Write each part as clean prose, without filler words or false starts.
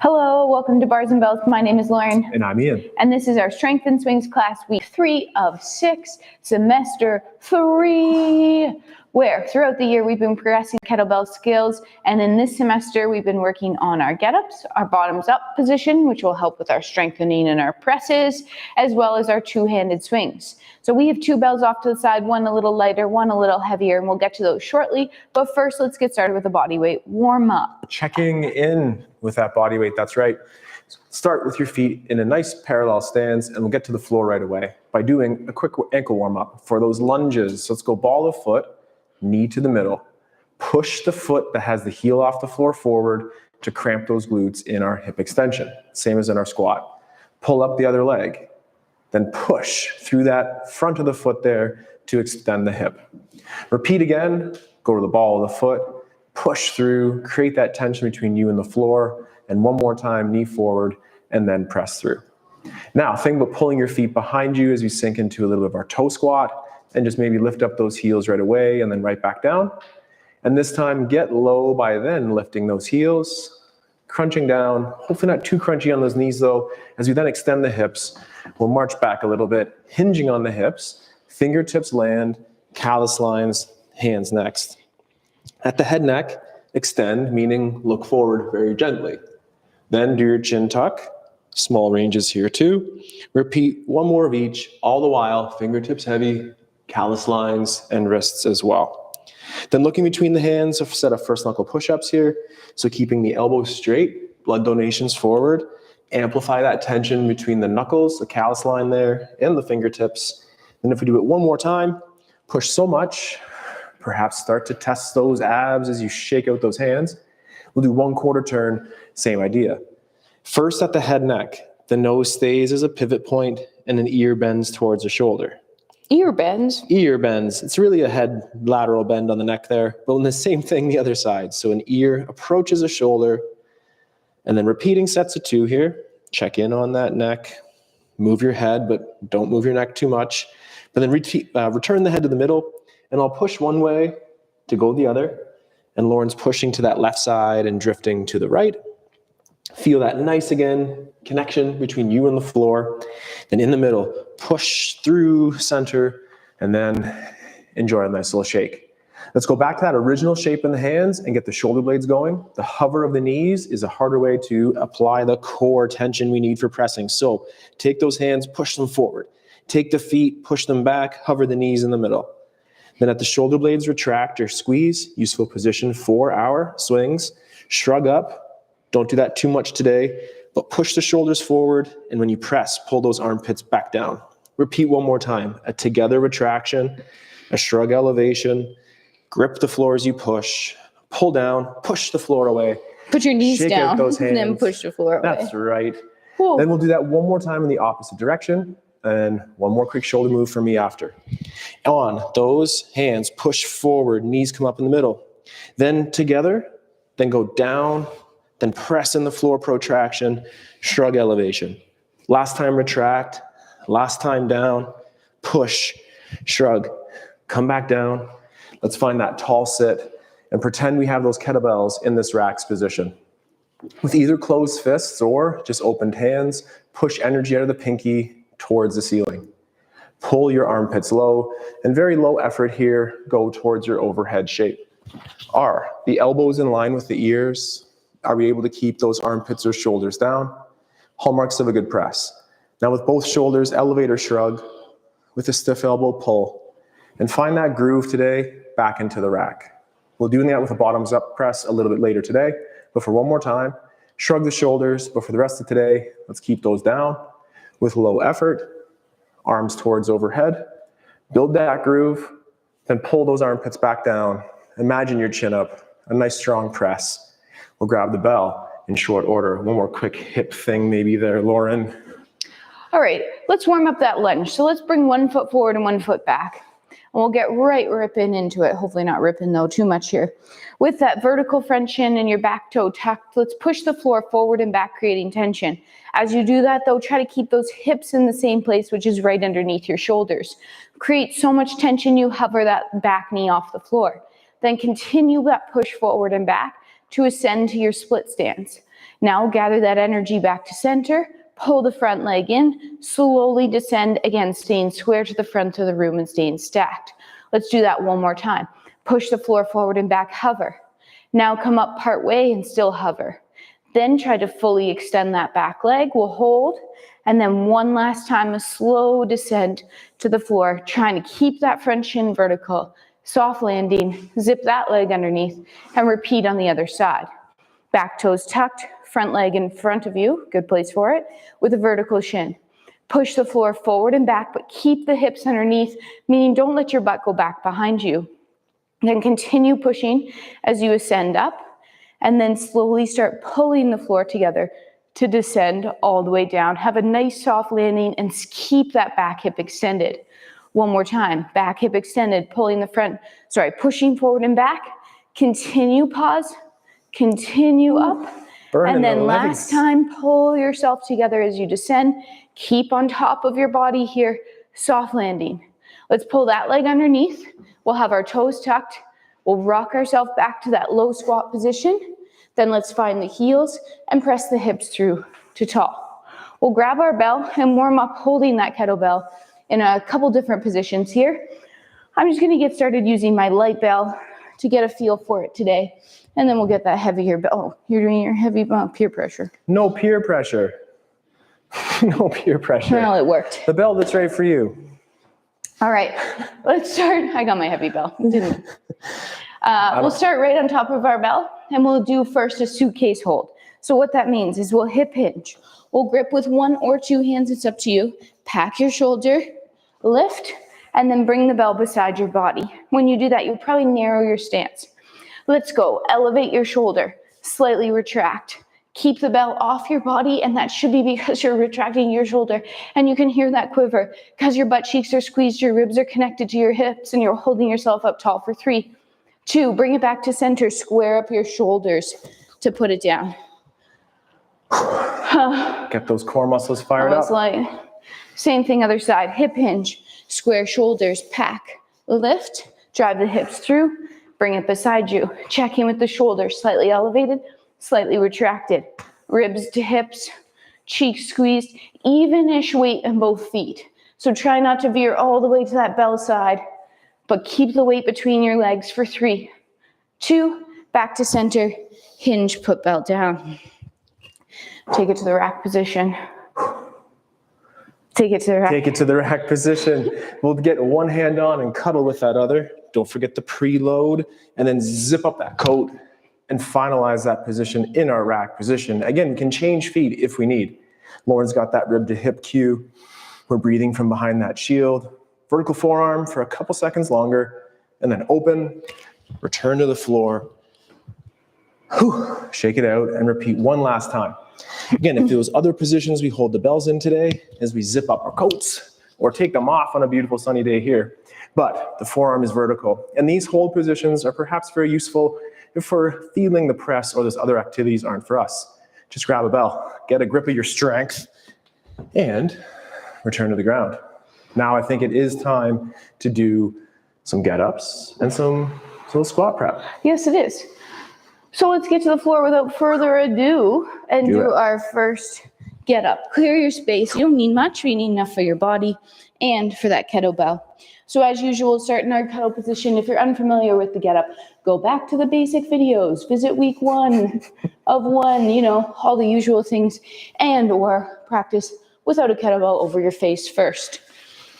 Hello, welcome to Bars and Bells. My name is Lauren. And I'm Ian. And this is our Strength and Swings class, week 3 of 6, semester 3, where throughout the year we've been progressing kettlebell skills. And in this semester, we've been working on our get-ups, our bottoms up position, which will help with our strengthening and our presses, as well as our two-handed swings. So we have 2 bells off to the side, one a little lighter, one a little heavier, and we'll get to those shortly. But first, let's get started with a body weight warm-up. Checking in with that body weight, that's right. Start with your feet in a nice parallel stance, and we'll get to the floor right away by doing a quick ankle warm-up for those lunges. So let's go ball of foot, knee to the middle. Push the foot that has the heel off the floor forward to cramp those glutes in our hip extension, same as in our squat. Pull up the other leg, then push through that front of the foot there to extend the hip. Repeat again, go to the ball of the foot, push through, create that tension between you and the floor, and one more time, knee forward, and then press through. Now, think about pulling your feet behind you as we sink into a little bit of our toe squat, and just maybe lift up those heels right away, and then right back down. And this time, get low by then lifting those heels, crunching down, hopefully not too crunchy on those knees though. As we then extend the hips, we'll march back a little bit, hinging on the hips, fingertips land, callus lines, hands next. At the head neck, extend, meaning look forward very gently. Then do your chin tuck, small ranges here too. Repeat one more of each, all the while, fingertips heavy, callus lines, and wrists as well. Then looking between the hands, a set of first knuckle push-ups here. So keeping the elbows straight, blood donations forward. Amplify that tension between the knuckles, the callus line there, and the fingertips. And if we do it one more time, push so much, perhaps start to test those abs as you shake out those hands. We'll do 1/4 turn, same idea. First at the head neck, the nose stays as a pivot point and an ear bends towards the shoulder. Ear bends? Ear bends. It's really a head lateral bend on the neck there, but the same thing the other side. So an ear approaches a shoulder, and then repeating sets of 2 here. Check in on that neck. Move your head, but don't move your neck too much. But then return the head to the middle, and I'll push one way to go the other. And Lauren's pushing to that left side and drifting to the right. Feel that nice, again, connection between you and the floor. Then in the middle, push through center, and then enjoy a nice little shake. Let's go back to that original shape in the hands and get the shoulder blades going. The hover of the knees is a harder way to apply the core tension we need for pressing. So take those hands, push them forward. Take the feet, push them back, hover the knees in the middle. Then at the shoulder blades retract or squeeze, useful position for our swings. Shrug up. Don't do that too much today, but push the shoulders forward, and when you press, pull those armpits back down. Repeat one more time. A together retraction, a shrug elevation, grip the floor as you push, pull down, push the floor away. Put your knees Shake down out those hands. and then push the floor away. That's right. Cool. Then we'll do that one more time in the opposite direction, and one more quick shoulder move for me after. On those hands, push forward, knees come up in the middle. Then together, then go down, then press in the floor protraction, shrug elevation. Last time retract, last time down, push, shrug, come back down. Let's find that tall sit and pretend we have those kettlebells in this racks position. With either closed fists or just opened hands, push energy out of the pinky towards the ceiling. Pull your armpits low, and very low effort here, go towards your overhead shape. Are the elbows in line with the ears? Are we able to keep those armpits or shoulders down? Hallmarks of a good press. Now with both shoulders, elevate or shrug. With a stiff elbow, pull. And find that groove today back into the rack. We'll do that with a bottoms up press a little bit later today, but for one more time, shrug the shoulders, but for the rest of today, let's keep those down with low effort, arms towards overhead. Build that groove, then pull those armpits back down. Imagine your chin up, a nice strong press. We'll grab the bell in short order. One more quick hip thing maybe there, Lauren. All right, let's warm up that lunge. So let's bring 1 foot forward and 1 foot back. And we'll get right ripping into it. Hopefully not ripping though too much here. With that vertical front shin and your back toe tucked, let's push the floor forward and back, creating tension. As you do that though, try to keep those hips in the same place, which is right underneath your shoulders. Create so much tension you hover that back knee off the floor. Then continue that push forward and back to ascend to your split stance. Now gather that energy back to center, pull the front leg in, slowly descend, again, staying square to the front of the room and staying stacked. Let's do that one more time. Push the floor forward and back, hover. Now come up part way and still hover. Then try to fully extend that back leg. We'll hold. And then one last time, a slow descent to the floor, trying to keep that front shin vertical. Soft landing, zip that leg underneath, and repeat on the other side. Back toes tucked, front leg in front of you, good place for it, with a vertical shin. Push the floor forward and back, but keep the hips underneath, meaning don't let your butt go back behind you. Then continue pushing as you ascend up, and then slowly start pulling the floor together to descend all the way down. Have a nice soft landing and keep that back hip extended. One more time, back hip extended, pushing forward and back. Continue, pause, continue up. And then last time, pull yourself together as you descend. Keep on top of your body here, soft landing. Let's pull that leg underneath. We'll have our toes tucked. We'll rock ourselves back to that low squat position. Then let's find the heels and press the hips through to tall. We'll grab our bell and warm up holding that kettlebell in a couple different positions here. I'm just gonna get started using my light bell to get a feel for it today. And then we'll get that heavier bell. Oh, you're doing your heavy peer pressure. No peer pressure. No peer pressure. Well, it worked. The bell that's right for you. All right, let's start. I got my heavy bell. We'll start right on top of our bell, and we'll do first a suitcase hold. So what that means is we'll hip hinge. We'll grip with one or two hands, it's up to you. Pack your shoulder, lift, and then bring the bell beside your body. When you do that, you'll probably narrow your stance. Let's go. Elevate your shoulder, slightly retract. Keep the bell off your body, and that should be because you're retracting your shoulder, and you can hear that quiver because your butt cheeks are squeezed, your ribs are connected to your hips, and you're holding yourself up tall for 3, 2, bring it back to center, square up your shoulders to put it down. Get those core muscles fired up. Light. Same thing, other side, hip hinge, square shoulders, pack, lift, drive the hips through, bring it beside you, check in with the shoulders, slightly elevated, slightly retracted, ribs to hips, cheeks squeezed, even-ish weight in both feet. So try not to veer all the way to that bell side, but keep the weight between your legs for 3, 2, back to center, hinge, put bell down. Take it to the rack position. Take it to the rack. Take it to the rack position. We'll get one hand on and cuddle with that other. Don't forget to preload, and then zip up that coat and finalize that position in our rack position. Again, we can change feet if we need. Lauren's got that rib to hip cue. We're breathing from behind that shield. Vertical forearm for a couple seconds longer, and then open, return to the floor. Whew, shake it out and repeat one last time. Again, if those other positions we hold the bells in today as we zip up our coats or take them off on a beautiful sunny day here, but the forearm is vertical. And these hold positions are perhaps very useful if we're feeling the press or those other activities aren't for us. Just grab a bell, get a grip of your strength, and return to the ground. Now I think it is time to do some get-ups and some squat prep. Yes, it is. So let's get to the floor without further ado and do our first get up. Clear your space. You don't need much, you need enough for your body and for that kettlebell. So as usual, start in our kettle position. If you're unfamiliar with the get up, go back to the basic videos, visit week 1 of 1, you know, all the usual things, and or practice without a kettlebell over your face first.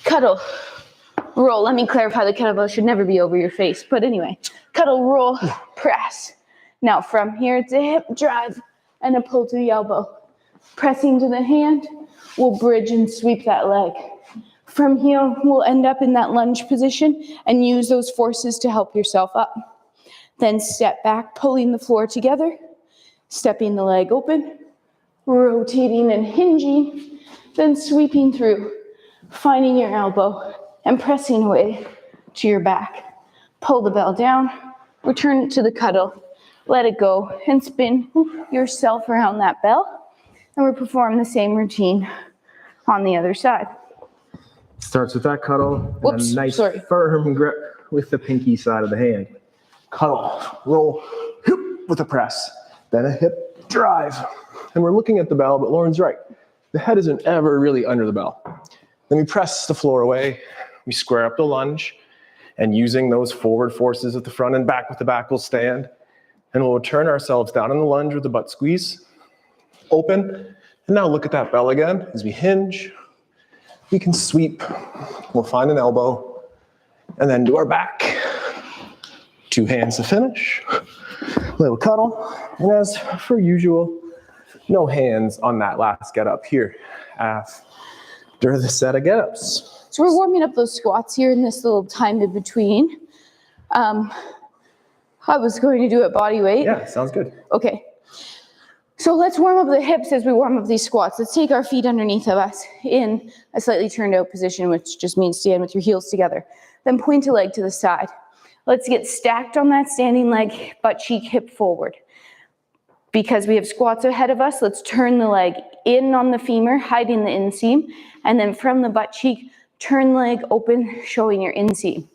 Cuddle, roll. Let me clarify, the kettlebell should never be over your face, but anyway, cuddle, roll, press. Now from here, it's a hip drive and a pull to the elbow. Pressing to the hand, we'll bridge and sweep that leg. From here, we'll end up in that lunge position and use those forces to help yourself up. Then step back, pulling the floor together, stepping the leg open, rotating and hinging, then sweeping through, finding your elbow and pressing away to your back. Pull the bell down, return it to the cuddle. Let it go and spin yourself around that bell. And we'll perform the same routine on the other side. Starts with that cuddle and a nice firm grip with the pinky side of the hand. Cuddle, roll, hip with a press. Then a hip, drive. And we're looking at the bell, but Lauren's right. The head isn't ever really under the bell. Then we press the floor away. We square up the lunge, and using those forward forces at the front and back with the back, we'll stand. And we'll turn ourselves down in the lunge with the butt squeeze. Open. And now look at that bell again as we hinge. We can sweep. We'll find an elbow. And then do our back. 2 hands to finish. Little cuddle. And as for usual, no hands on that last get up here after the set of get ups. So we're warming up those squats here in this little time in between. I was going to do it body weight. Yeah, sounds good. Okay. So let's warm up the hips as we warm up these squats. Let's take our feet underneath of us in a slightly turned out position, which just means stand with your heels together. Then point a leg to the side. Let's get stacked on that standing leg, butt cheek, hip forward. Because we have squats ahead of us, let's turn the leg in on the femur, hiding the inseam. And then from the butt cheek, turn the leg open, showing your inseam.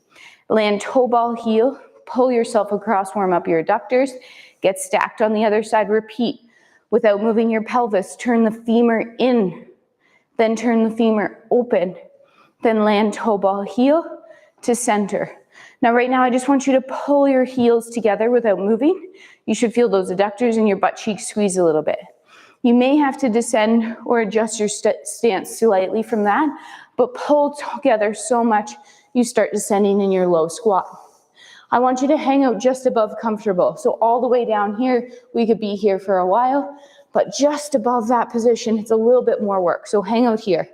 Land toe ball heel, pull yourself across, warm up your adductors. Get stacked on the other side, repeat. Without moving your pelvis, turn the femur in, then turn the femur open, then land toe ball heel to center. Now right now I just want you to pull your heels together without moving. You should feel those adductors and your butt cheeks squeeze a little bit. You may have to descend or adjust your stance slightly from that, but pull together so much you start descending in your low squat. I want you to hang out just above comfortable. So all the way down here, we could be here for a while, but just above that position, it's a little bit more work. So hang out here.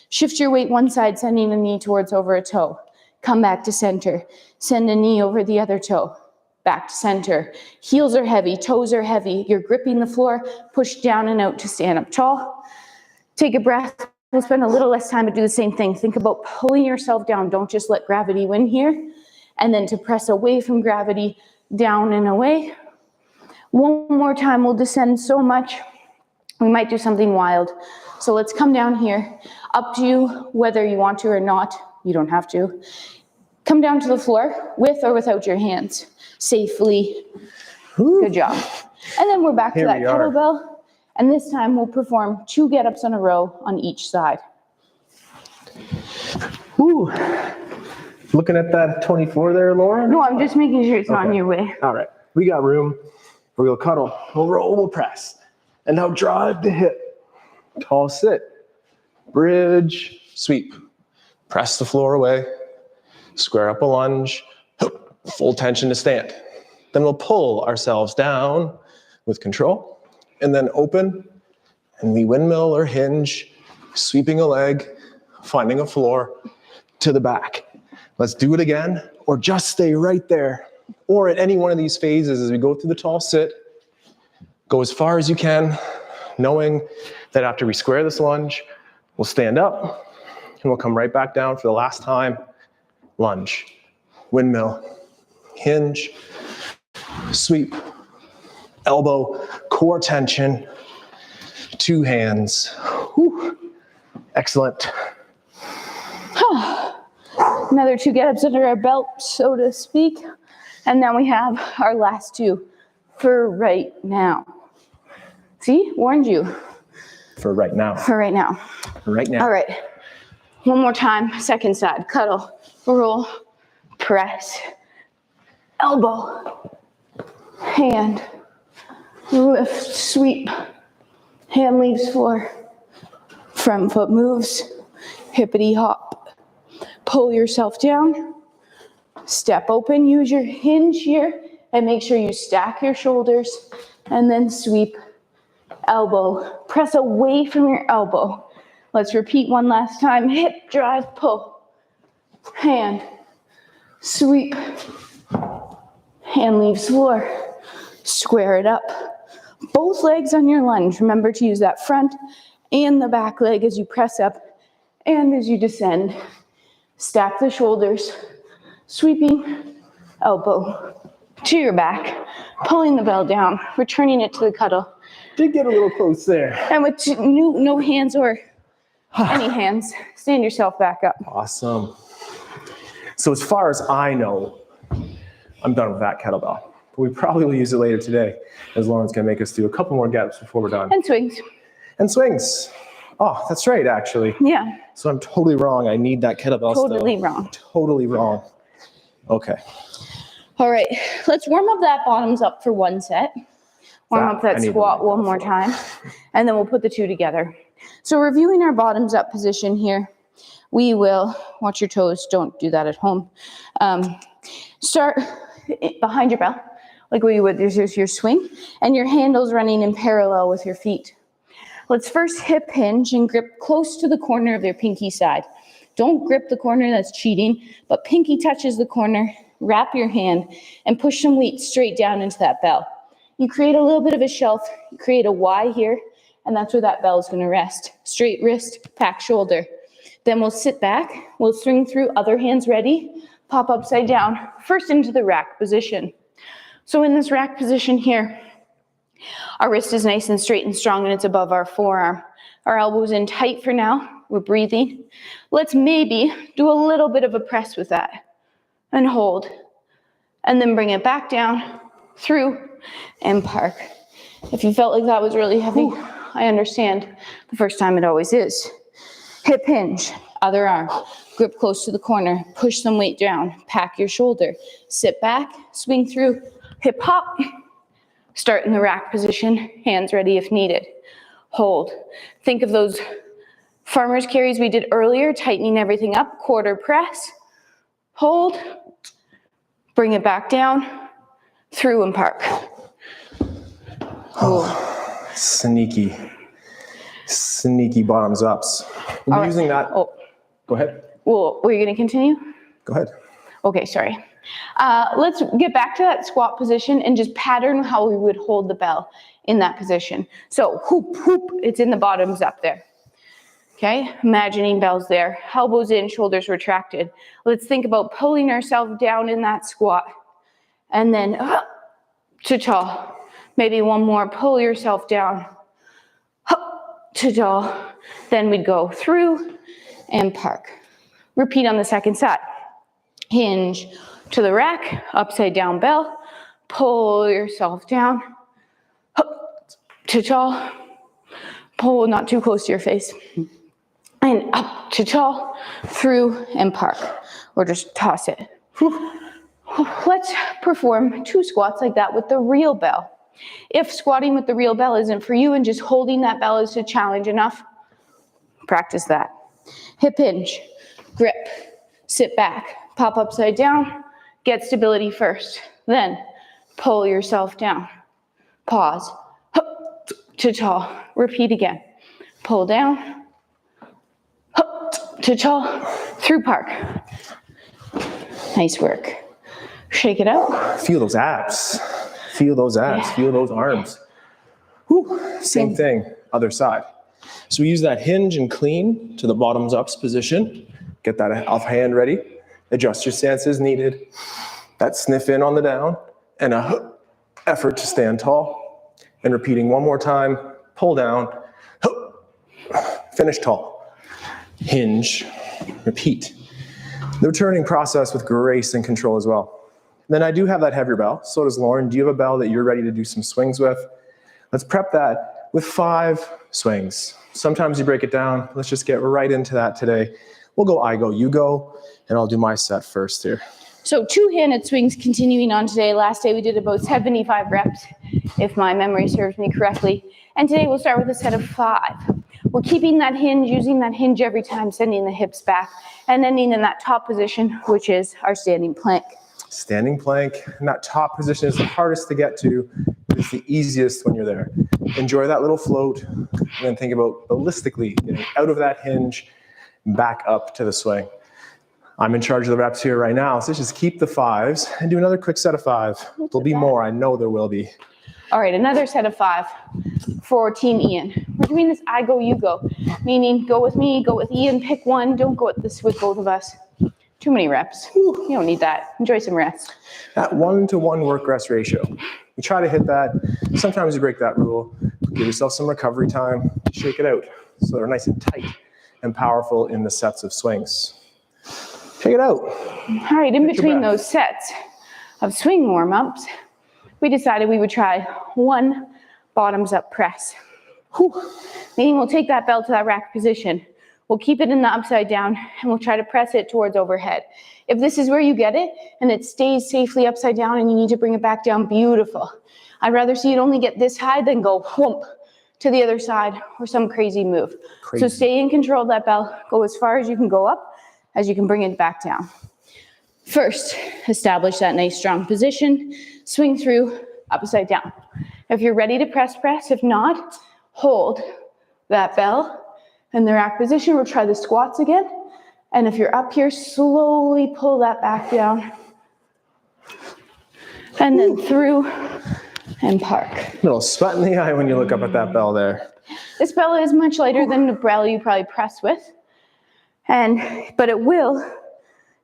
Shift your weight one side, sending a knee towards over a toe. Come back to center. Send a knee over the other toe. Back to center. Heels are heavy, toes are heavy. You're gripping the floor. Push down and out to stand up tall. Take a breath. We'll spend a little less time, but do the same thing. Think about pulling yourself down. Don't just let gravity win here. And then to press away from gravity, down and away. One more time, we'll descend so much. We might do something wild. So let's come down here. Up to you, whether you want to or not. You don't have to. Come down to the floor with or without your hands. Safely. Good job. And then we're back to that kettlebell. And this time we'll perform 2 get-ups in a row on each side. Woo. Looking at that 24 there, Laura? No, I'm just making sure it's not in your way. All right. We got room. We'll cuddle. We'll roll. We'll press. And now drive the hip. Tall sit. Bridge. Sweep. Press the floor away. Square up a lunge. Full tension to stand. Then we'll pull ourselves down with control. And then open. And we windmill or hinge. Sweeping a leg. Finding a floor to the back. Let's do it again, or just stay right there. Or at any one of these phases as we go through the tall sit, go as far as you can, knowing that after we square this lunge, we'll stand up and we'll come right back down for the last time. Lunge, windmill, hinge, sweep, elbow, core tension, 2 hands. Whew. Excellent. Another 2 get-ups under our belt, so to speak. And then we have our last 2 for right now. See, warned you. For right now. For right now. Right now. All right. One more time, second side. Cuddle, roll, press, elbow, hand, lift, sweep, hand leaves floor, front foot moves, hippity hop. Pull yourself down, step open, use your hinge here, and make sure you stack your shoulders, and then sweep, elbow, press away from your elbow. Let's repeat one last time, hip drive, pull, hand, sweep, hand leaves floor, square it up. Both legs on your lunge, remember to use that front and the back leg as you press up and as you descend. Stack the shoulders, sweeping, elbow to your back, pulling the bell down, returning it to the cuddle. Did get a little close there. And with no hands or any hands, stand yourself back up. Awesome. So as far as I know, I'm done with that kettlebell. but we probably will use it later today, as Lauren's going to make us do a couple more gaps before we're done. And swings. And swings. Oh, that's right, actually. Yeah. So I'm totally wrong. I need that kettlebell still. Totally wrong. Totally wrong. Okay. All right, let's warm up that bottoms up for one set. Warm up that squat one more time, and then we'll put the two together. So reviewing our bottoms up position here, we will, watch your toes, don't do that at home. Start behind your belt, like what you would, there's your swing, and your handles running in parallel with your feet. Let's first hip hinge and grip close to the corner of your pinky side. Don't grip the corner, that's cheating, but pinky touches the corner, wrap your hand, and push some weight straight down into that bell. You create a little bit of a shelf, you create a Y here, and that's where that bell is gonna rest. Straight wrist, pack shoulder. Then we'll sit back, we'll swing through, other hands ready, pop upside down, first into the rack position. So in this rack position here, our wrist is nice and straight and strong and it's above our forearm. Our elbows in tight for now, we're breathing. Let's maybe do a little bit of a press with that and hold. And then bring it back down, through, and park. If you felt like that was really heavy, I understand. The first time it always is. Hip hinge, other arm, grip close to the corner, push some weight down, pack your shoulder, sit back, swing through, hip hop, start in the rack position, hands ready if needed. Hold. Think of those farmer's carries we did earlier, tightening everything up, quarter press, hold, bring it back down, through and park. Oh, sneaky bottoms ups. We're All using right. that. Oh. Go ahead. Well, were you gonna continue? Go ahead. Okay, sorry. Let's get back to that squat position and just pattern how we would hold the bell in that position. So hoop, hoop, it's in the bottoms up there. Okay, imagining bells there, elbows in, shoulders retracted. Let's think about pulling ourselves down in that squat and then to tall. Maybe one more, pull yourself down, to tall. Then we'd go through and park. Repeat on the second side. Hinge to the rack, upside down bell, pull yourself down, to tall, pull not too close to your face, and up to tall, through and park, or just toss it. Let's perform 2 squats like that with the real bell. If squatting with the real bell isn't for you and just holding that bell is a challenge enough, practice that. Hip hinge, grip, sit back, pop upside down, get stability first. Then pull yourself down, pause, to tall, repeat again. Pull down, to tall, through park. Nice work. Shake it out. Feel those abs. Feel those abs. Yeah. Feel those arms. Whew. Same thing, other side. So we use that hinge and clean to the bottoms ups position. Get that off hand ready. Adjust your stance as needed. That sniff in on the down and a effort to stand tall. And repeating one more time, pull down, finish tall. Hinge, repeat. The returning process with grace and control as well. Then I do have that heavier bell, so does Lauren. Do you have a bell that you're ready to do some swings with? Let's prep that with 5 swings. Sometimes you break it down. Let's just get right into that today. We'll go I go, you go, and I'll do my set first here. So 2-handed swings continuing on today. Last day we did about 75 reps, if my memory serves me correctly. And today we'll start with a set of 5. We're keeping that hinge, using that hinge every time, sending the hips back, and ending in that top position, which is our standing plank. Standing plank, and that top position is the hardest to get to, but it's the easiest when you're there. Enjoy that little float, and then think about ballistically getting out of that hinge, back up to the swing. I'm in charge of the reps here right now, so let's just keep the 5s and do another quick set of 5. There'll be more, I know there will be. All right, another set of 5 for Team Ian. We're doing this I go, you go, meaning go with me, go with Ian, pick one, don't go with this with both of us. Too many reps. You don't need that. Enjoy some rest. That 1-to-1 work-rest ratio. We try to hit that. Sometimes you break that rule. Give yourself some recovery time. Shake it out so they're nice and tight and powerful in the sets of swings. Shake it out. All right, in between those sets of swing warm-ups, we decided we would try one bottoms up press. Meaning we'll take that bell to that rack position. We'll keep it in the upside down and we'll try to press it towards overhead. If this is where you get it and it stays safely upside down and you need to bring it back down, beautiful. I'd rather see it only get this high than go whoomp to the other side or some crazy move. So stay in control of that bell. Go as far as you can go up, as you can bring it back down. First, establish that nice strong position. Swing through, upside down. If you're ready to press, press. If not, hold that bell in the rack position. We'll try the squats again. And if you're up here, slowly pull that back down. And then through and park. Little sweat in the eye when you look up at that bell there. This bell is much lighter than the bell you probably press with. But it will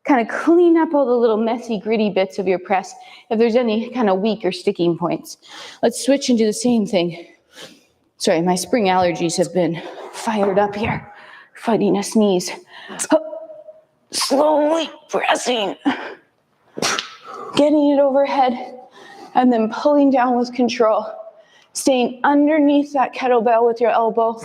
kind of clean up all the little messy, gritty bits of your press if there's any kind of weak or sticking points. Let's switch and do the same thing. Sorry, my spring allergies have been fired up here, fighting a sneeze. Slowly pressing, getting it overhead, and then pulling down with control, staying underneath that kettlebell with your elbow,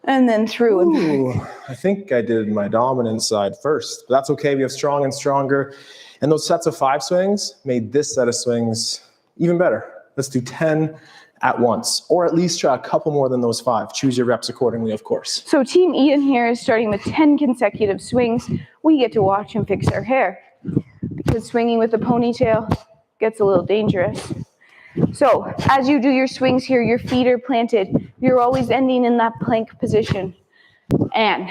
and then through and back. Ooh, I think I did my dominant side first, but that's okay. We have strong and stronger. And those sets of 5 swings made this set of swings even better. Let's do 10 at once, or at least try a couple more than those 5. Choose your reps accordingly, of course. So Team Ian here is starting with 10 consecutive swings. We get to watch him fix our hair because swinging with a ponytail gets a little dangerous. So as you do your swings here, your feet are planted. You're always ending in that plank position and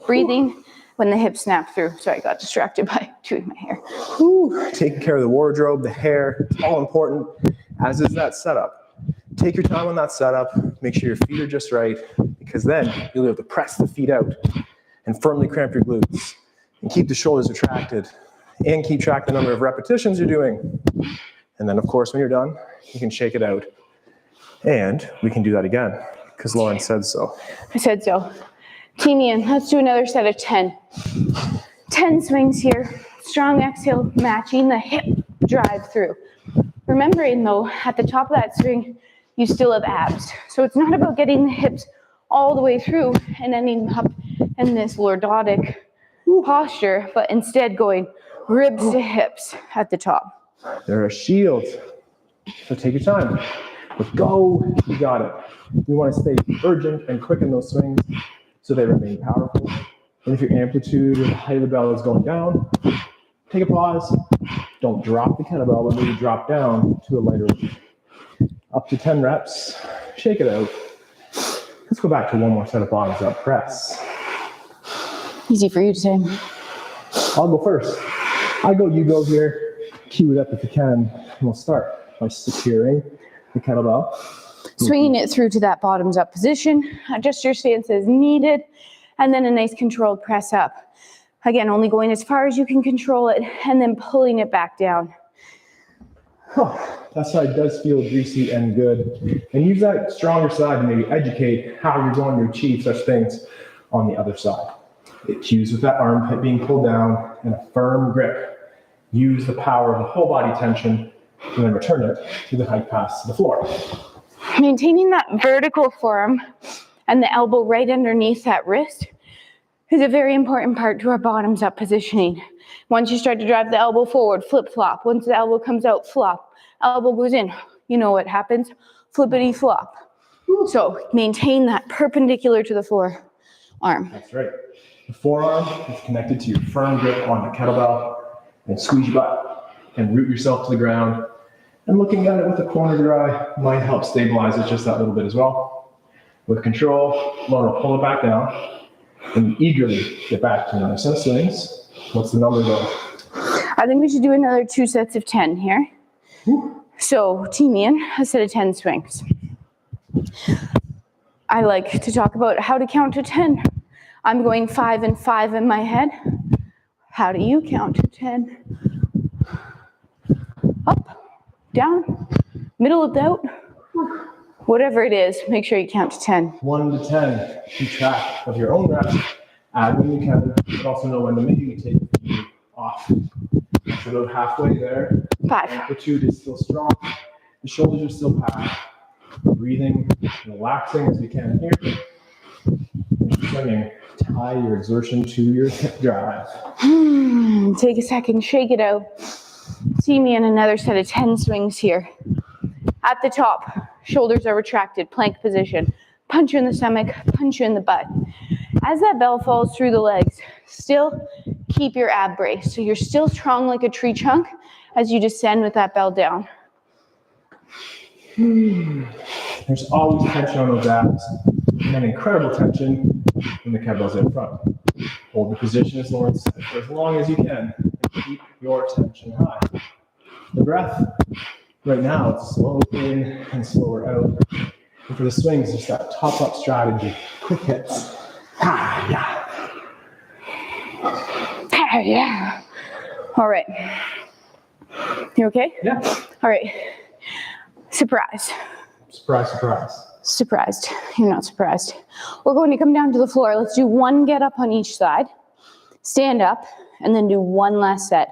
breathing when the hips snap through. Sorry, I got distracted by doing my hair. Ooh, taking care of the wardrobe, the hair, it's all important, as is that setup. Take your time on that setup. Make sure your feet are just right, because then you'll be able to press the feet out and firmly cramp your glutes and keep the shoulders retracted and keep track of the number of repetitions you're doing. And then, of course, when you're done, you can shake it out. And we can do that again, because Lauren said so. I said so. Team Ian, let's do another set of 10. 10 swings here. Strong exhale, matching the hip drive through. Remembering, though, at the top of that swing, you still have abs. So it's not about getting the hips all the way through and ending up in this lordotic posture, but instead going ribs to hips at the top. They're a shield. So take your time. But go, you got it. We want to stay urgent and quick in those swings so they remain powerful. And if your amplitude or the height of the bell is going down, take a pause. Don't drop the kettlebell, but maybe drop down to a lighter weight. Up to 10 reps, shake it out. Let's go back to one more set of bottoms up press. Easy for you to say. I'll go first. I go, you go here. Cue it up if you can. And we'll start by securing the kettlebell. Swinging it through to that bottoms up position. Adjust your stance as needed. And then a nice controlled press up. Again, only going as far as you can control it and then pulling it back down. Oh, that side does feel greasy and good. And use that stronger side to maybe educate how you're going to achieve such things on the other side. It cues with that armpit being pulled down and a firm grip. Use the power of the whole body tension and then return it to the hike pass to the floor. Maintaining that vertical form and the elbow right underneath that wrist is a very important part to our bottoms up positioning. Once you start to drive the elbow forward, flip flop. Once the elbow comes out, flop. Elbow goes in. You know what happens? Flippity flop. So maintain that perpendicular to the floor arm. That's right. The forearm is connected to your firm grip on the kettlebell, and squeeze your butt and root yourself to the ground. And looking at it with the corner of your eye might help stabilize it just that little bit as well. With control, Lauren will pull it back down and eagerly get back to another set of swings. What's the number though? I think we should do another 2 sets of 10 here. So Team Ian, a set of 10 swings. I like to talk about how to count to 10. I'm going 5 and 5 in my head. How do you count to 10? Up, down, middle of doubt. Whatever it is, make sure you count to 10. 1 to 10. Keep track of your own reps. Add when you can, but also know when to maybe take the off. So about halfway there, 5. Amplitude is still strong. The shoulders are still packed. Breathing, relaxing as we can here. And swinging. Tie your exertion to your hip drive. Take a second, shake it out. See me in another set of 10 swings here. At the top, shoulders are retracted, plank position. Punch you in the stomach, punch you in the butt. As that bell falls through the legs, still keep your ab brace. So you're still strong like a tree trunk as you descend with that bell down. There's always tension on those abs, and then incredible tension when the kettlebell's in front. Hold the position as long as you can, and keep your tension high. The breath, right now, it's slow in and slower out. And for the swings, it's that top-up strategy, quick hits. Yeah. Yeah. All right. You okay? Yeah. All right. Surprise. Surprise, surprise. Surprised. You're not surprised. We're going to come down to the floor. Let's do one get up on each side. Stand up, and then do one last set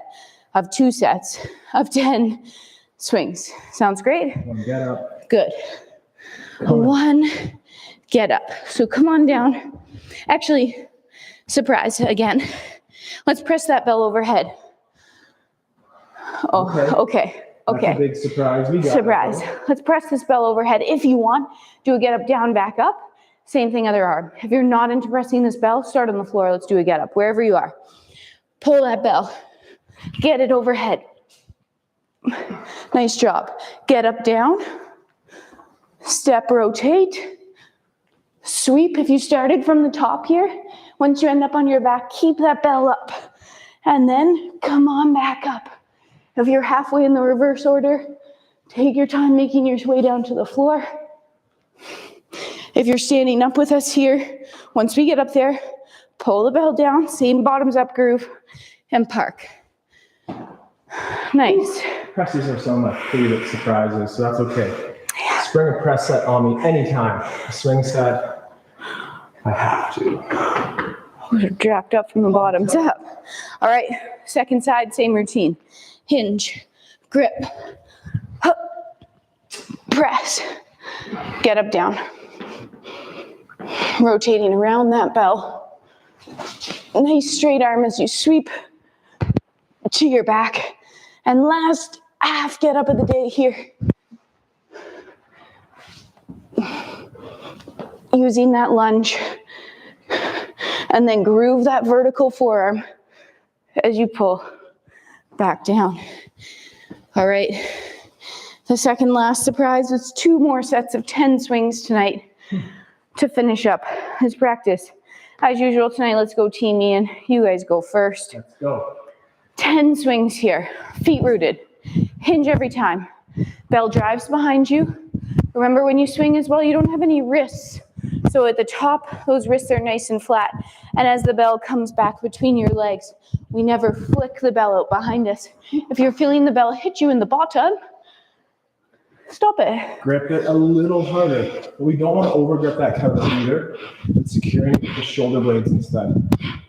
of 2 sets of 10 swings. Sounds great? One get up. Good. One get up. So come on down. Actually, surprise again. Let's press that bell overhead. Oh, okay. That's a big surprise. We got Surprise. Let's press this bell overhead. If you want, do a get up, down, back up. Same thing, other arm. If you're not into pressing this bell, start on the floor. Let's do a get up, wherever you are. Pull that bell. Get it overhead. Nice job. Get up, down. Step, rotate. Sweep. If you started from the top here, once you end up on your back, keep that bell up. And then come on back up. If you're halfway in the reverse order, take your time making your way down to the floor. If you're standing up with us here, once we get up there, pull the bell down, same bottoms up groove, and park. Nice. Presses are some of my favorite surprises, so that's okay. Spring a press set on me anytime. A swing set, I have to. We're jacked up from the bottoms up. All right, second side, same routine. Hinge, grip, press, get up, down. Rotating around that bell. Nice straight arm as you sweep to your back. And last half get up of the day here. Using that lunge. And then groove that vertical forearm as you pull back down. All right. The second last surprise is 2 more sets of 10 swings tonight to finish up this practice. As usual tonight, let's go team Ian. You guys go first. Let's go. 10 swings here. Feet rooted. Hinge every time. Bell drives behind you. Remember when you swing as well, you don't have any wrists. So at the top, those wrists are nice and flat. And as the bell comes back between your legs, we never flick the bell out behind us. If you're feeling the bell hit you in the bottom, stop it. Grip it a little harder. But we don't want to overgrip that kettlebell either. It's securing the shoulder blades instead.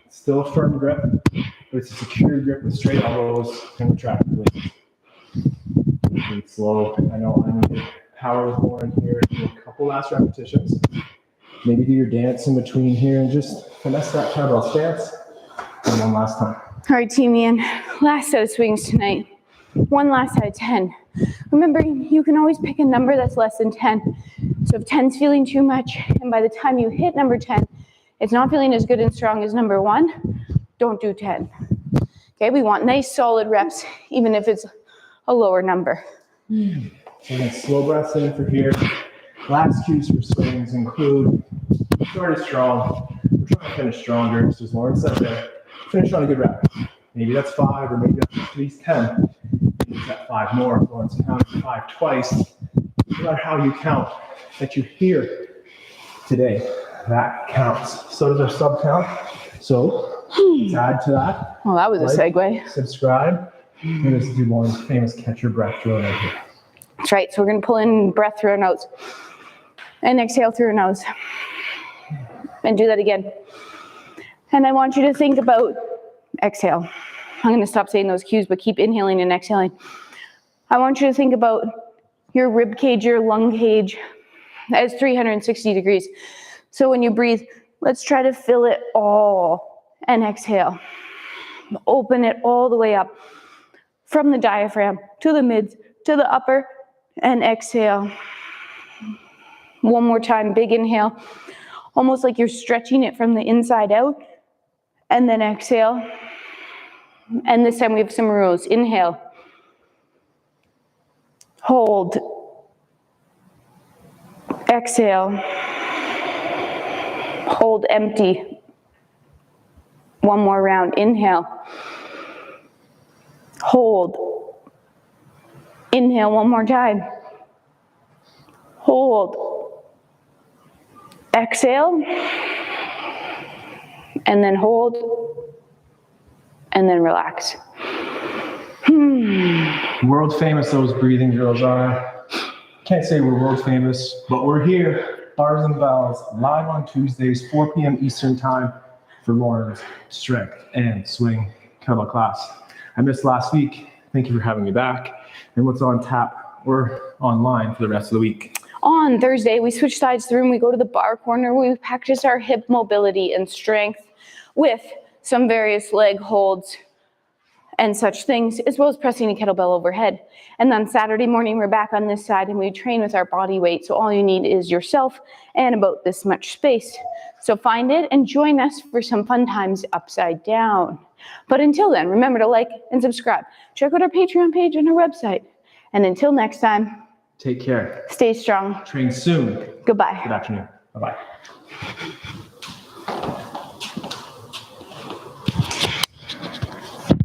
It's still a firm grip, but it's a secure grip with straight elbows and retracted blades. Breathe slow. I know I need to power with Lauren here. Do a couple last repetitions. Maybe do your dance in between here and just finesse that kettlebell stance. And one last time. All right, team Ian, last set of swings tonight. One last set of 10. Remember, you can always pick a number that's less than 10. So if 10's feeling too much, and by the time you hit number 10, it's not feeling as good and strong as number 1, don't do 10. Okay, we want nice solid reps, even if it's a lower number. And then slow breaths in for here. Last cues for swings include started strong. We're trying to finish stronger, so as Lauren said there, finish on a good rep. Maybe that's 5, or maybe that's at least 10. Maybe it's at 5 more. Lauren's counted 5 twice. No matter how you count that you hear today, that counts. So does our sub count. So let's add to that. Well, that was a segue. Subscribe. And let's do Lauren's famous catch your breath drill right here. That's right. So we're going to pull in breath through our nose and exhale through our nose. And do that again. And I want you to think about exhale. I'm going to stop saying those cues, but keep inhaling and exhaling. I want you to think about your rib cage, your lung cage as 360 degrees. So when you breathe, let's try to fill it all and exhale. Open it all the way up from the diaphragm to the mids to the upper and exhale. One more time, big inhale, almost like you're stretching it from the inside out, and then exhale. And this time we have some rules. Inhale, hold, exhale, hold empty. One more round. Inhale, hold, inhale one more time, hold, exhale, and then hold, and then relax. World famous those breathing drills are. Can't say we're world famous, but we're here, Bars and Bells, live on Tuesdays, 4 p.m. Eastern Time for Lauren's strength and swing kettlebell class. I missed last week. Thank you for having me back. And what's on tap or online for the rest of the week? On Thursday, we switch sides through and we go to the bar corner. We practice our hip mobility and strength with some various leg holds and such things, as well as pressing a kettlebell overhead. And then Saturday morning, we're back on this side and we train with our body weight. So all you need is yourself and about this much space. So find it and join us for some fun times upside down. But until then, remember to like and subscribe. Check out our Patreon page and our website. And until next time, take care. Stay strong. Train soon. Goodbye. Good afternoon. Bye-bye.